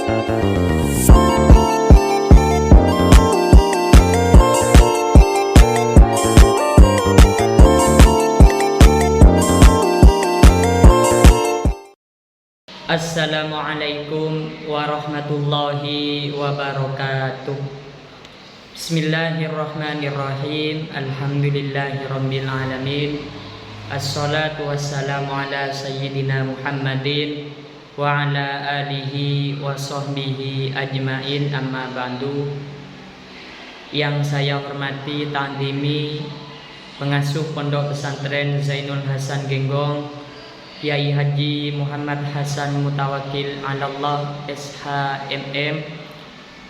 Assalamualaikum warahmatullahi wabarakatuh. Bismillahirrahmanirrahim. Alhamdulillahirabbil alamin. Assalatu wassalamu ala sayyidina Muhammadin wa ala alihi wa sahbihi ajmain, amma ba'du. Yang saya hormati, ta'zimi pengasuh Pondok Pesantren Zainul Hasan Genggong, Kiai Haji Muhammad Hasan Mutawakil Alallah SHMM.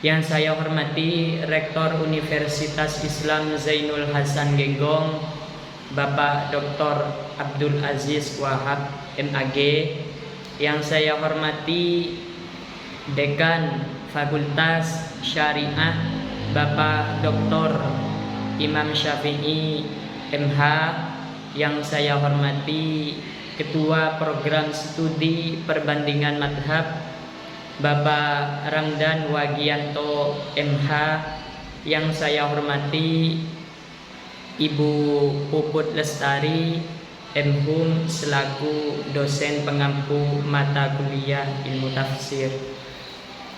Yang saya hormati Rektor Universitas Islam Zainul Hasan Genggong, Bapak Dr. Abdul Aziz Wahab MAG. Yang saya hormati Dekan Fakultas Syariah, Bapak Dr. Imam Syafi'i MH. Yang saya hormati Ketua Program Studi Perbandingan Madhab, Bapak Ramdan Wagianto MH. Yang saya hormati Ibu Puput Lestari MHum selaku dosen pengampu mata kuliah ilmu tafsir.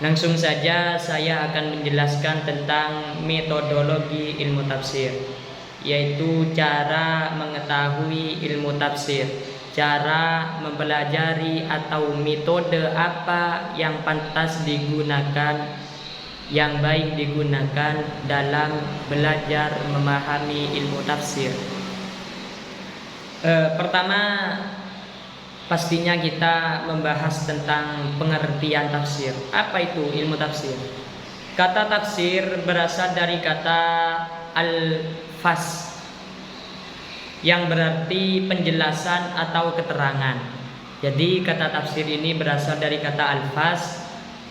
Langsung saja saya akan menjelaskan tentang metodologi ilmu tafsir, yaitu cara mengetahui ilmu tafsir, cara mempelajari atau metode apa yang pantas digunakan, yang baik digunakan dalam belajar memahami ilmu tafsir. Pertama, pastinya kita membahas tentang pengertian tafsir. Apa itu ilmu tafsir? Kata tafsir berasal dari kata al-fas, yang berarti penjelasan atau keterangan. Jadi kata tafsir ini berasal dari kata al-fas.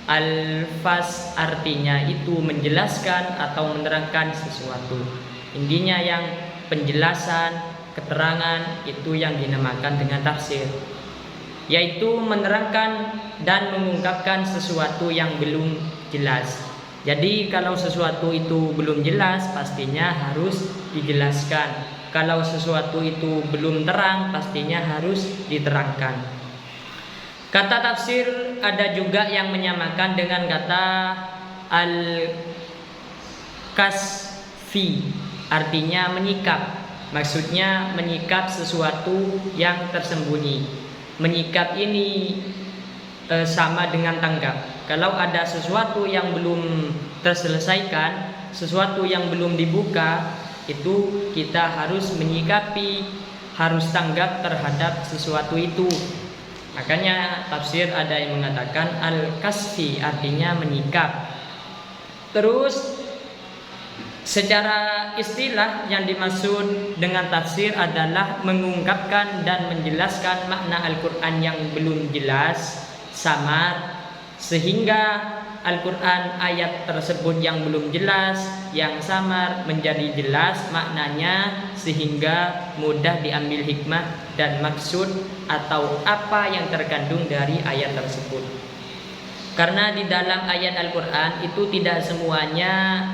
Al-fas artinya itu menjelaskan atau menerangkan sesuatu. Intinya yang penjelasan, keterangan itu yang dinamakan dengan tafsir, yaitu menerangkan dan mengungkapkan sesuatu yang belum jelas. Jadi kalau sesuatu itu belum jelas, pastinya harus dijelaskan. Kalau sesuatu itu belum terang, pastinya harus diterangkan. Kata tafsir ada juga yang menyamakan dengan kata al-kasfi, artinya menyikap. Maksudnya menyikap sesuatu yang tersembunyi. Menyikap ini sama dengan tanggap. Kalau ada sesuatu yang belum terselesaikan, sesuatu yang belum dibuka, itu kita harus menyikapi, harus tanggap terhadap sesuatu itu. Makanya tafsir ada yang mengatakan al-kasfi, artinya menyikap. Terus secara istilah yang dimaksud dengan tafsir adalah mengungkapkan dan menjelaskan makna Al-Quran yang belum jelas, samar, sehingga Al-Quran ayat tersebut yang belum jelas, yang samar menjadi jelas maknanya, sehingga mudah diambil hikmah dan maksud atau apa yang terkandung dari ayat tersebut. Karena di dalam ayat Al-Quran itu tidak semuanya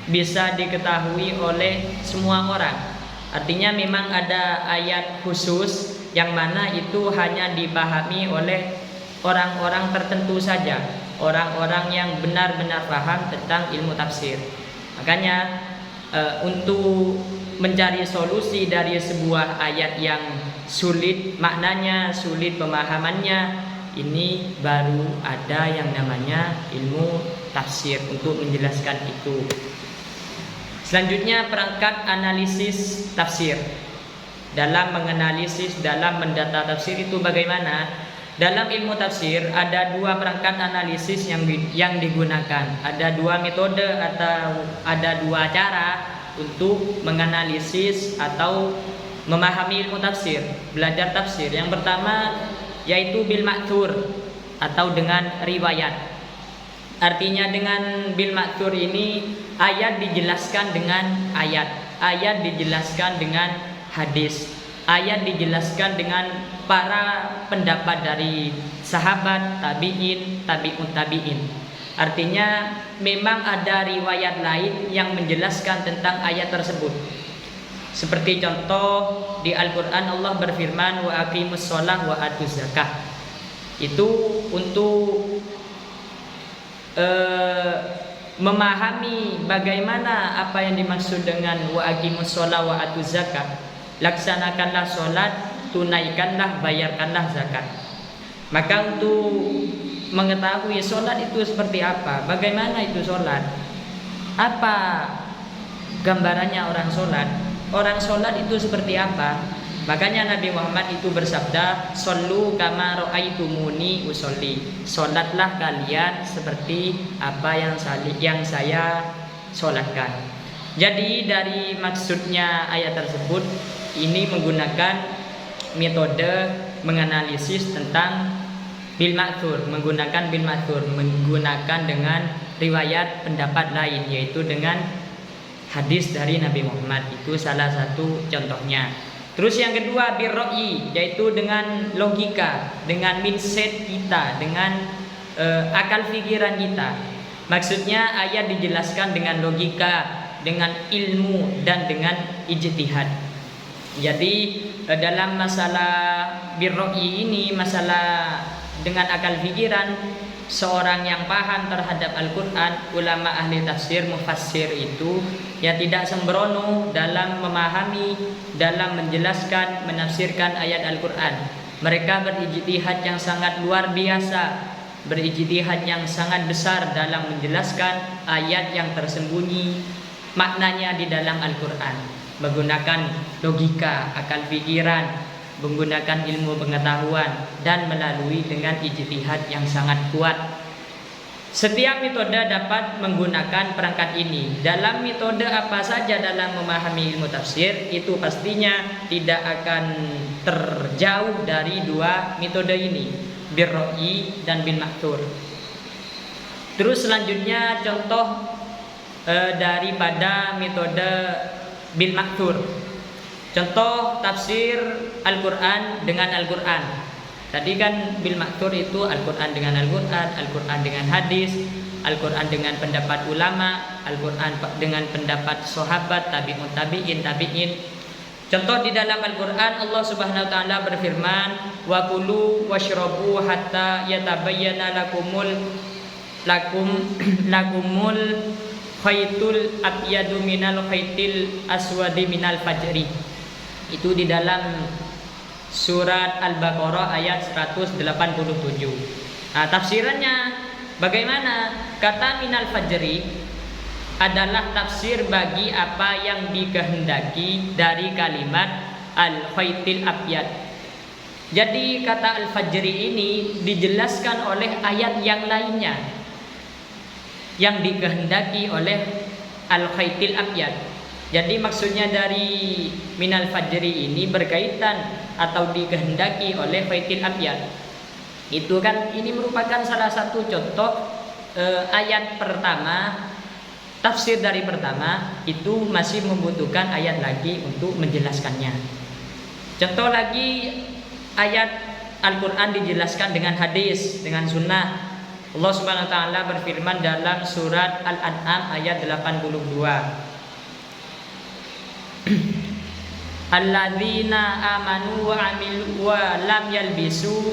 bisa diketahui oleh semua orang. Artinya memang ada ayat khusus yang mana itu hanya dipahami oleh orang-orang tertentu saja, orang-orang yang benar-benar paham tentang ilmu tafsir. Makanya untuk mencari solusi dari sebuah ayat yang sulit maknanya, sulit pemahamannya, ini baru ada yang namanya ilmu tafsir untuk menjelaskan itu. Selanjutnya perangkat analisis tafsir. Dalam menganalisis, dalam mendata tafsir itu bagaimana? Dalam ilmu tafsir ada dua perangkat analisis yang digunakan. Ada dua metode atau ada dua cara untuk menganalisis atau memahami ilmu tafsir, belajar tafsir. Yang pertama yaitu bil ma'thur atau dengan riwayat. Artinya dengan bil ma'thur ini ayat dijelaskan dengan ayat dijelaskan dengan hadis. ayat dijelaskan dengan para pendapat dari sahabat, tabi'in, tabi'ut tabi'in. Artinya memang ada riwayat lain yang menjelaskan tentang ayat tersebut. Seperti contoh di Al-Quran Allah berfirman wa aqimus sholah wa atuz zakah. Itu untuk memahami bagaimana apa yang dimaksud dengan wa aqimus sholah wa atuz zakah. Laksanakanlah sholat, tunaikanlah, bayarkanlah zakat. Maka untuk mengetahui sholat itu seperti apa, bagaimana itu sholat, apa gambarannya orang sholat itu seperti apa, makanya Nabi Muhammad itu bersabda, "Shollu kama ra'aitumuni usolli." Sholatlah kalian seperti apa yang saya sholatkan. Jadi dari maksudnya ayat tersebut ini menggunakan metode menganalisis tentang bil ma'thur, menggunakan dengan riwayat pendapat lain, yaitu dengan hadis dari Nabi Muhammad. Itu salah satu contohnya. Terus yang kedua birro'i, yaitu dengan logika, dengan mindset kita, dengan akal pikiran kita. Maksudnya ayat dijelaskan dengan logika, dengan ilmu, dan dengan ijtihad. Jadi dalam masalah birro'i ini, masalah dengan akal pikiran, seorang yang paham terhadap Al-Quran, ulama ahli tafsir, mufassir itu ya tidak sembrono dalam memahami, dalam menjelaskan, menafsirkan ayat Al-Quran. Mereka berijtihad yang sangat luar biasa, berijtihad yang sangat besar dalam menjelaskan ayat yang tersembunyi maknanya di dalam Al-Quran, menggunakan logika, akal pikiran, menggunakan ilmu pengetahuan, dan melalui dengan ijtihad yang sangat kuat. Setiap metode dapat menggunakan perangkat ini. Dalam metode apa saja dalam memahami ilmu tafsir, itu pastinya tidak akan terjauh dari dua metode ini, birro'i dan bil ma'thur. Terus selanjutnya contoh daripada metode bil ma'thur. Contoh tafsir Al-Quran dengan Al-Quran. Tadi kan bil ma'thur itu Al-Quran dengan Al-Quran, Al-Quran dengan hadis, Al-Quran dengan pendapat ulama, Al-Quran dengan pendapat sahabat, tabi'ut tabi'in. Contoh di dalam Al-Quran Allah Subhanahu wa taala berfirman, "Wa kulu washrabu hatta yatabayyana lakumul khaitul abyadu minal khaitil aswadi minal fajri." Itu di dalam surat Al-Baqarah ayat 187. Nah, tafsirannya bagaimana? Kata minal fajri adalah tafsir bagi apa yang dikehendaki dari kalimat al-khaitil abyad. Jadi kata al-fajri ini dijelaskan oleh ayat yang lainnya yang dikehendaki oleh al-khaitil abyad. Jadi maksudnya dari minal fajri ini berkaitan atau dikehendaki oleh khaitil abyad. Itu kan ini merupakan salah satu contoh ayat pertama, tafsir dari pertama itu masih membutuhkan ayat lagi untuk menjelaskannya. Contoh lagi ayat Al-Quran dijelaskan dengan hadis, dengan sunnah. Allah Subhanahu wa taala berfirman dalam surat Al-An'am ayat 82. Alladzina amanu wa amilu wa lam yalbisu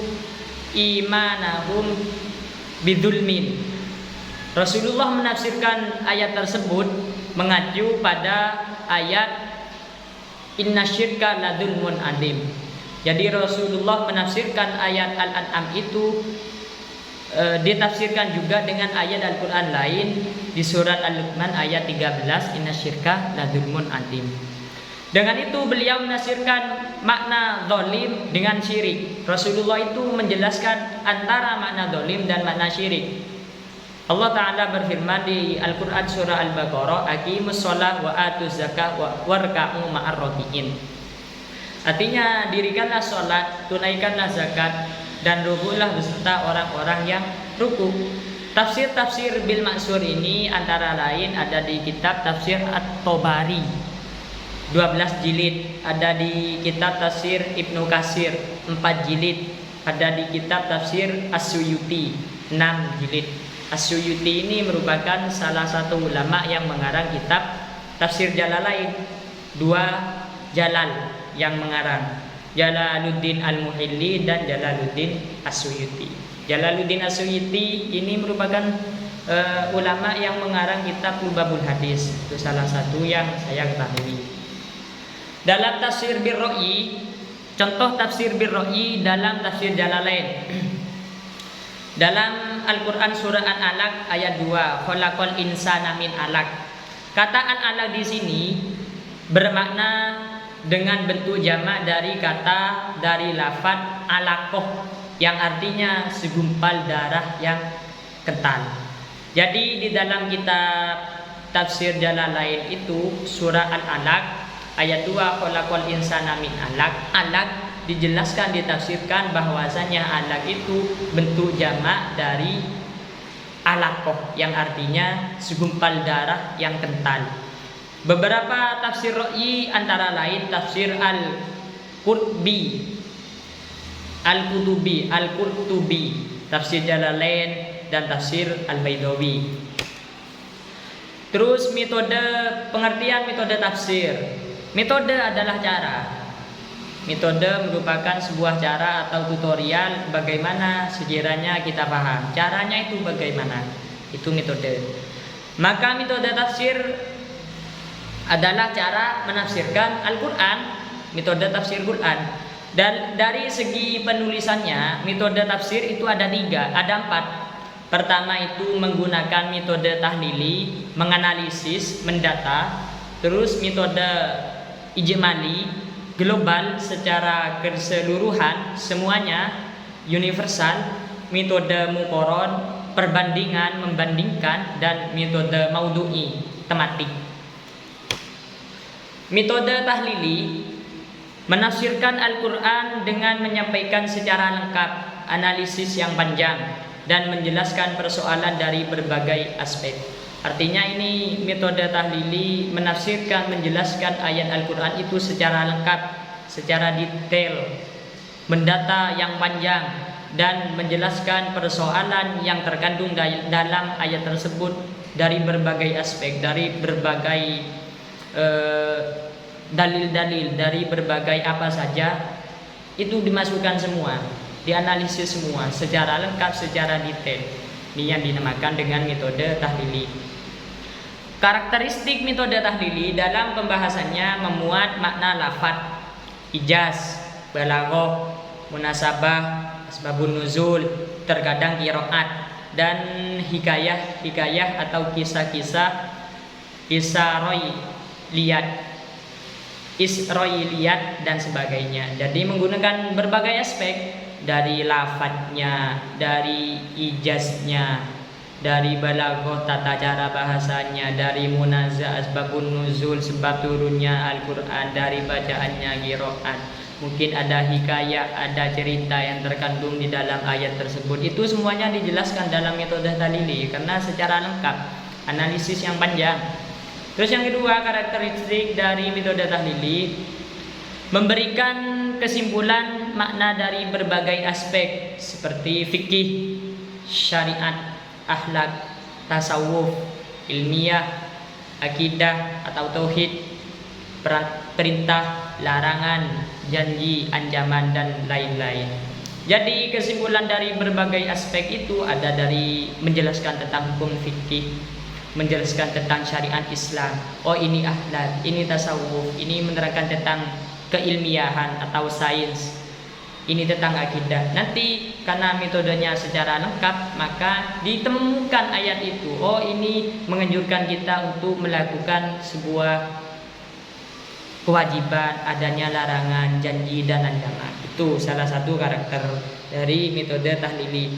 imanahum bidzulmin. Rasulullah menafsirkan ayat tersebut mengacu pada ayat innasyirka ladzulmun adim. Jadi Rasulullah menafsirkan ayat Al-An'am itu ditafsirkan juga dengan ayat Al-Quran lain di surat Al-Luqman ayat 13, innasyirka ladzulmun adim. Dengan itu beliau menafsirkan makna zalim dengan syirik. Rasulullah itu menjelaskan antara makna zalim dan makna syirik. Allah Ta'ala berfirman di Al-Quran surah Al-Baqarah, aqimus sholah wa atuz zakah warka'u ma'ar raki'in. Artinya dirikanlah sholat, tunaikanlah zakat, dan ruku'lah beserta orang-orang yang ruku'. Tafsir-tafsir bil ma'thur ini antara lain ada di kitab tafsir At-Tabari. 12 jilid, ada di kitab tafsir Ibnu Katsir 4 jilid, ada di kitab tafsir As-Suyuti 6 jilid. As-Suyuti ini merupakan salah satu ulama yang mengarang kitab tafsir Jalalain, 2 Jalal yang mengarang, Jalaluddin Al-Muhalli dan Jalaluddin As-Suyuti. Jalaluddin As-Suyuti ini merupakan ulama yang mengarang kitab Lubabul Hadis. Itu salah satu yang saya ketahui. Dalam tafsir Birroi, contoh tafsir Birroi dalam tafsir Jalalain. Dalam Al-Quran surah An-Alaq ayat 2, khalaqal insana min alaq. Kata An-Alaq di sini bermakna dengan bentuk jamak dari lafaz alaqoh yang artinya segumpal darah yang kental. Jadi di dalam kitab tafsir Jalalain itu surah Al-Alaq ayat 2, khalaqal insana min alaq. Alaq dijelaskan, ditafsirkan bahwasanya alaq itu bentuk jamak dari alaqoh yang artinya segumpal darah yang kental. Beberapa tafsir Ra'i antara lain tafsir Al-Qurtubi, tafsir Jalalain dan tafsir Al-Baidawi. Terus pengertian metode tafsir. Metode adalah cara. Metode merupakan sebuah cara atau tutorial bagaimana sekiranya kita paham. Caranya itu bagaimana? Itu metode. Maka metode tafsir adalah cara menafsirkan Al-Quran, metode tafsir Quran. Dan dari segi penulisannya, metode tafsir itu ada 4. Pertama itu menggunakan metode tahlili, menganalisis, mendata. Terus metode ijmali, global secara keseluruhan, semuanya universal. Metode muqaron, perbandingan, membandingkan, dan metode maudhu'i, tematik. Metode tahlili menafsirkan Al-Quran dengan menyampaikan secara lengkap analisis yang panjang dan menjelaskan persoalan dari berbagai aspek. Artinya ini metode tahlili menafsirkan, menjelaskan ayat Al-Quran itu secara lengkap, secara detail, mendata yang panjang dan menjelaskan persoalan yang terkandung dalam ayat tersebut dari berbagai aspek, dari berbagai dalil-dalil, dari berbagai apa saja itu dimasukkan semua, dianalisis semua secara lengkap, secara detail. Ini yang dinamakan dengan metode tahlili. Karakteristik metode tahlili dalam pembahasannya memuat makna lafadz, ijaz, balaghah, munasabah, asbabun nuzul, terkadang qiraat, dan hikayah atau kisah-kisah Israiliyat dan sebagainya. Jadi menggunakan berbagai aspek, dari lafadznya, dari ijaznya, dari balaghah tata cara bahasanya, dari munazah asbabun nuzul sebab turunnya Al-Quran, dari bacaannya qiraat. Mungkin ada hikayah, ada cerita yang terkandung di dalam ayat tersebut. Itu semuanya dijelaskan dalam metode tahlili karena secara lengkap, analisis yang panjang. Terus yang kedua, karakteristik dari metode tahlili memberikan kesimpulan makna dari berbagai aspek seperti fikih, syariat, akhlak, tasawuf, ilmiah, akidah atau tauhid, perintah, larangan, janji, ancaman, dan lain-lain. Jadi kesimpulan dari berbagai aspek itu ada dari menjelaskan tentang hukum fikih, menjelaskan tentang syariat Islam. Oh, ini akhlak, ini tasawuf, ini menerangkan tentang keilmiahan atau sains, ini tentang akidah. Nanti karena metodenya secara lengkap, maka ditemukan ayat itu. Oh, ini menganjurkan kita untuk melakukan sebuah kewajiban, adanya larangan, janji, dan ancaman. Itu salah satu karakter dari metode tahlili.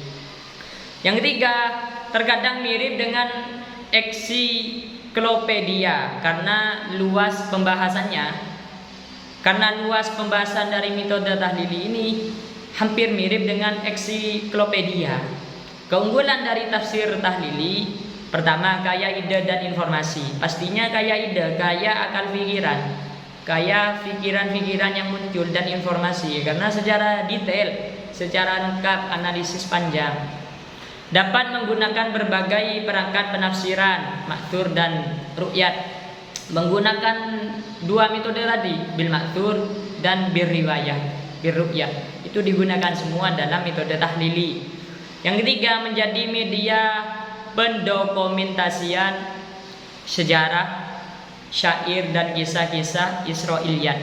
Yang ketiga, terkadang mirip dengan eksiklopedia karena luas pembahasannya. Karena luas pembahasan dari metode tahlili ini hampir mirip dengan eksiklopedia. Keunggulan dari tafsir tahlili, pertama, kaya ide dan informasi. Pastinya kaya ide, kaya akal pikiran, kaya pikiran-pikiran yang muncul dan informasi, karena secara detail, secara lengkap, analisis panjang. Dapat menggunakan berbagai perangkat penafsiran, maktur dan ru'yat. Menggunakan dua metode tadi, bil maktur dan bil riwayah, bil ru'yah. Itu digunakan semua dalam metode tahlili. Yang ketiga, menjadi media pendokumentasian sejarah, syair dan kisah-kisah Israiliyat.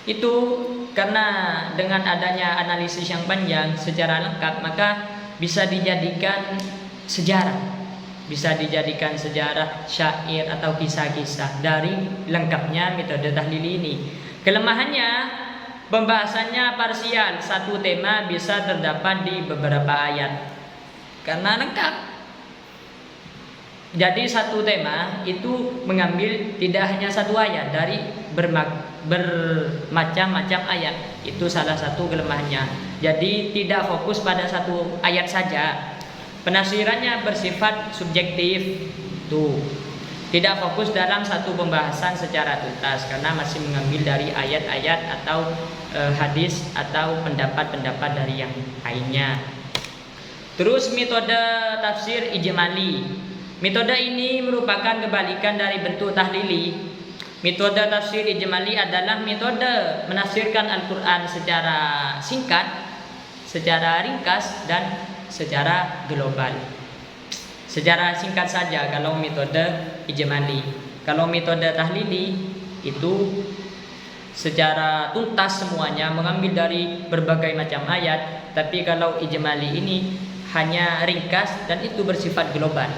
Itu karena dengan adanya analisis yang panjang secara lengkap, maka bisa dijadikan sejarah, syair atau kisah-kisah dari lengkapnya metode tahlili ini. Kelemahannya, pembahasannya parsial, satu tema bisa terdapat di beberapa ayat karena lengkap. Jadi satu tema itu mengambil tidak hanya satu ayat dari bermacam-macam ayat. Itu salah satu kelemahannya. Jadi tidak fokus pada satu ayat saja. Penafsirannya bersifat subjektif. Tuh. Tidak fokus dalam satu pembahasan secara tuntas karena masih mengambil dari ayat-ayat atau hadis atau pendapat-pendapat dari yang lainnya. Terus metode tafsir ijmali. Metode ini merupakan kebalikan dari bentuk tahlili. Metode tafsir ijmali adalah metode menafsirkan Al-Quran secara singkat, secara ringkas, dan secara global. Secara singkat saja kalau metode ijmali. Kalau metode tahlili itu secara tuntas semuanya, mengambil dari berbagai macam ayat. Tapi kalau ijmali ini hanya ringkas dan itu bersifat global.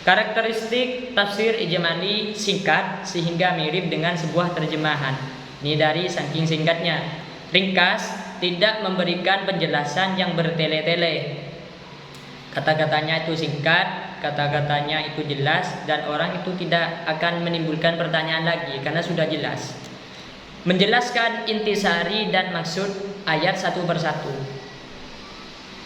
Karakteristik tafsir ijmali singkat sehingga mirip dengan sebuah terjemahan. Ini dari saking singkatnya. Ringkas, tidak memberikan penjelasan yang bertele-tele. Kata-katanya itu singkat, kata-katanya itu jelas, dan orang itu tidak akan menimbulkan pertanyaan lagi karena sudah jelas. Menjelaskan intisari dan maksud ayat satu persatu.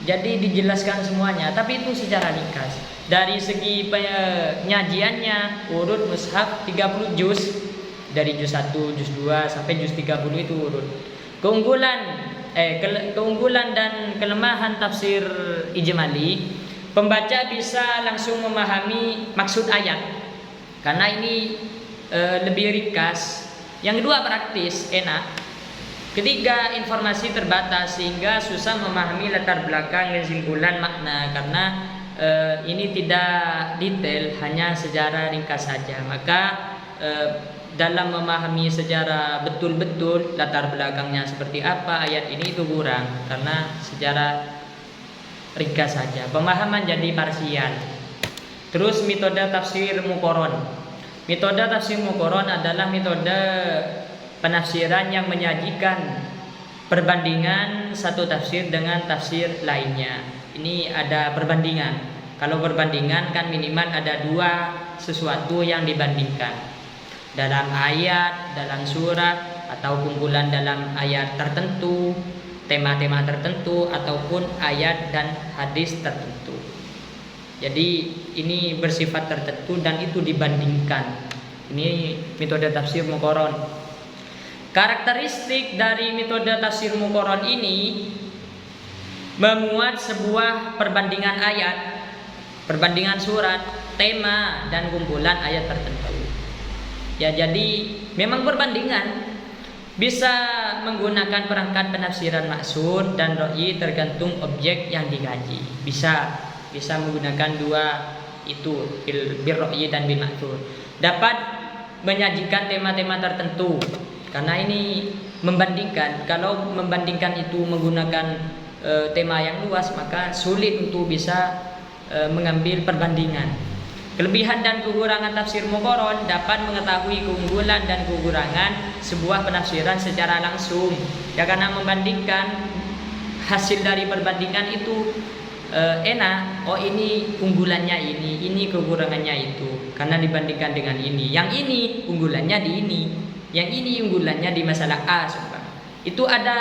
Jadi dijelaskan semuanya, tapi itu secara ringkas. Dari segi penyajiannya, urut mushaf 30 juz, dari juz 1, juz 2 sampai juz 30 itu urut. Keunggulan dan kelemahan tafsir ijmali, pembaca bisa langsung memahami maksud ayat karena ini lebih ringkas. Yang kedua, praktis, enak. Ketiga, informasi terbatas sehingga susah memahami latar belakang kesimpulan makna karena ini tidak detail, hanya secara ringkas saja. Maka dalam memahami secara betul-betul latar belakangnya seperti apa ayat ini itu kurang karena secara ringkas saja. Pemahaman jadi parsial. Terus metode tafsir muqaron. Metode tafsir muqaron adalah metode penafsiran yang menyajikan perbandingan satu tafsir dengan tafsir lainnya. Ini ada perbandingan. Kalau perbandingan kan minimal ada dua sesuatu yang dibandingkan. Dalam ayat, dalam surat, atau kumpulan dalam ayat tertentu, tema-tema tertentu, ataupun ayat dan hadis tertentu. Jadi ini bersifat tertentu dan itu dibandingkan. Ini metode tafsir muqaron. Karakteristik dari metode tafsir muqaron ini memuat sebuah perbandingan ayat, perbandingan surat, tema, dan kumpulan ayat tertentu. Ya, jadi memang perbandingan bisa menggunakan perangkat penafsiran maksud dan ra'yi tergantung objek yang dikaji. Bisa menggunakan dua itu, bil ra'yi dan bil maksud. Dapat menyajikan tema-tema tertentu. Karena ini membandingkan. Kalau membandingkan itu menggunakan tema yang luas, maka sulit untuk bisa mengambil perbandingan. Kelebihan dan kekurangan tafsir muqaron dapat mengetahui keunggulan dan kekurangan sebuah penafsiran secara langsung. Ya, karena membandingkan hasil dari perbandingan itu enak. Oh, ini unggulannya ini kekurangannya itu. Karena dibandingkan dengan ini. Yang ini unggulannya di ini. Yang ini unggulannya di masalah A. Itu ada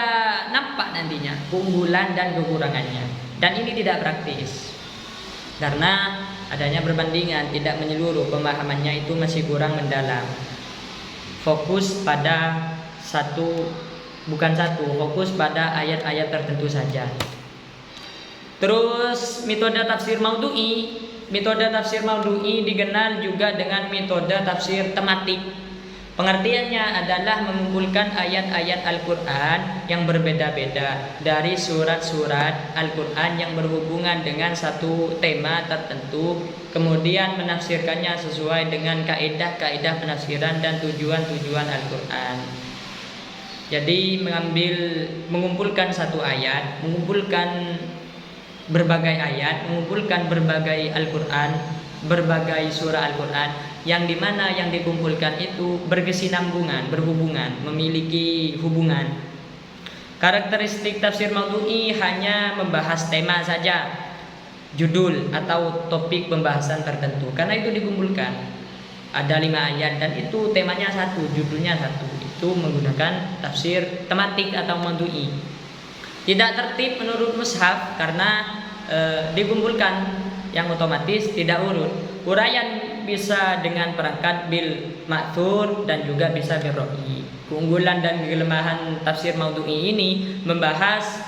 nampak nantinya keunggulan dan kekurangannya. Dan ini tidak praktis. Karena adanya perbandingan tidak menyeluruh, pemahamannya itu masih kurang mendalam. fokus pada fokus pada ayat-ayat tertentu saja. Terus metode tafsir maudhu'i. Metode tafsir maudhu'i dikenal juga dengan metode tafsir tematik. Pengertiannya adalah mengumpulkan ayat-ayat Al-Quran yang berbeda-beda dari surat-surat Al-Quran yang berhubungan dengan satu tema tertentu, kemudian menafsirkannya sesuai dengan kaidah-kaidah penafsiran dan tujuan-tujuan Al-Quran. Jadi mengumpulkan satu ayat, mengumpulkan berbagai ayat, mengumpulkan berbagai Al-Quran, berbagai surah Al-Quran, yang dimana yang dikumpulkan itu berkesinambungan, berhubungan, memiliki hubungan. Karakteristik tafsir maudhu'i hanya membahas tema saja, judul atau topik pembahasan tertentu, karena itu dikumpulkan. Ada 5 ayat dan itu temanya satu, judulnya satu. Itu menggunakan tafsir tematik atau maudhu'i. Tidak tertib menurut mushaf karena dikumpulkan, yang otomatis tidak urut. Uraian bisa dengan perangkat bil ma'thur dan juga bisa bil ra'yi. Keunggulan dan kelemahan tafsir maudhu'i ini membahas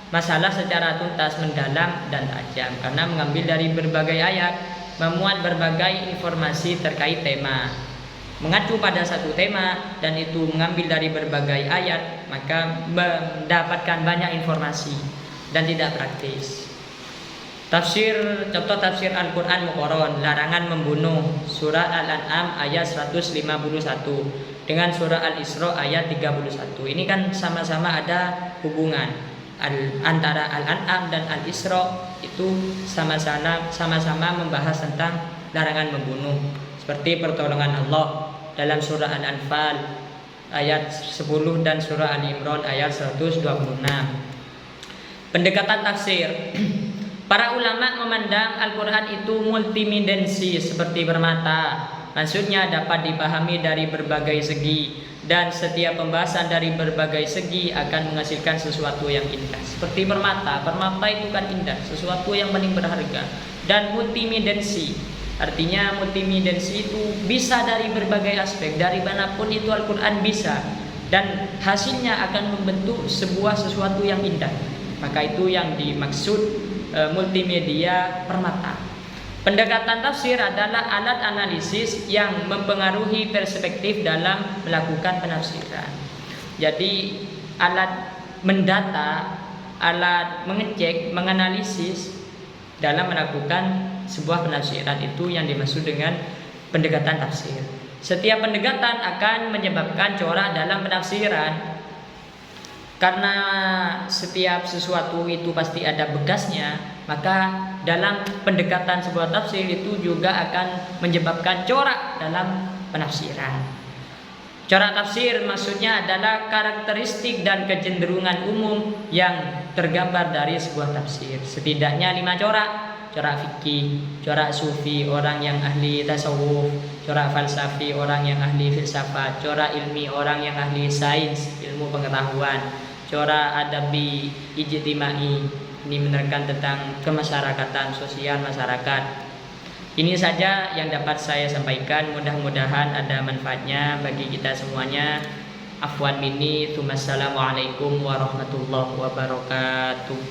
masalah secara tuntas, mendalam dan tajam karena mengambil dari berbagai ayat, memuat berbagai informasi terkait tema, mengacu pada satu tema dan itu mengambil dari berbagai ayat, maka mendapatkan banyak informasi dan tidak praktis. Contoh tafsir Al-Quran Muqaron, larangan membunuh, surah Al-An'am ayat 151 dengan surah Al-Isra ayat 31. Ini kan sama-sama ada hubungan antara Al-An'am dan Al-Isra, itu sama-sama membahas tentang larangan membunuh, seperti pertolongan Allah dalam surah Al-Anfal ayat 10 dan surah Al-Imran ayat 126. Pendekatan tafsir. Para ulama memandang Al-Quran itu multidimensi seperti bermata. Maksudnya dapat dipahami dari berbagai segi, dan setiap pembahasan dari berbagai segi akan menghasilkan sesuatu yang indah. Seperti permata itu kan indah, sesuatu yang paling berharga. Dan multidimensi, artinya multidimensi itu bisa dari berbagai aspek, dari manapun itu Al-Quran bisa, dan hasilnya akan membentuk sesuatu yang indah. Maka itu yang dimaksud multimedia permata. Pendekatan tafsir adalah alat analisis yang mempengaruhi perspektif dalam melakukan penafsiran. Jadi alat mendata, alat mengecek, menganalisis dalam melakukan sebuah penafsiran, itu yang dimaksud dengan pendekatan tafsir. Setiap pendekatan akan menyebabkan corak dalam penafsiran. Karena setiap sesuatu itu pasti ada bekasnya, maka dalam pendekatan sebuah tafsir itu juga akan menyebabkan corak dalam penafsiran. Corak tafsir maksudnya adalah karakteristik dan kecenderungan umum yang tergambar dari sebuah tafsir. Setidaknya 5 corak. Corak fikih, corak sufi, orang yang ahli tasawuf, corak falsafi, orang yang ahli filsafat, corak ilmi, orang yang ahli sains, ilmu pengetahuan, corak adabi ijtimai, ini menerangkan tentang kemasyarakatan, sosial masyarakat. Ini saja yang dapat saya sampaikan, mudah-mudahan ada manfaatnya bagi kita semuanya. Afwan minni, wassalamualaikum warahmatullahi wabarakatuh.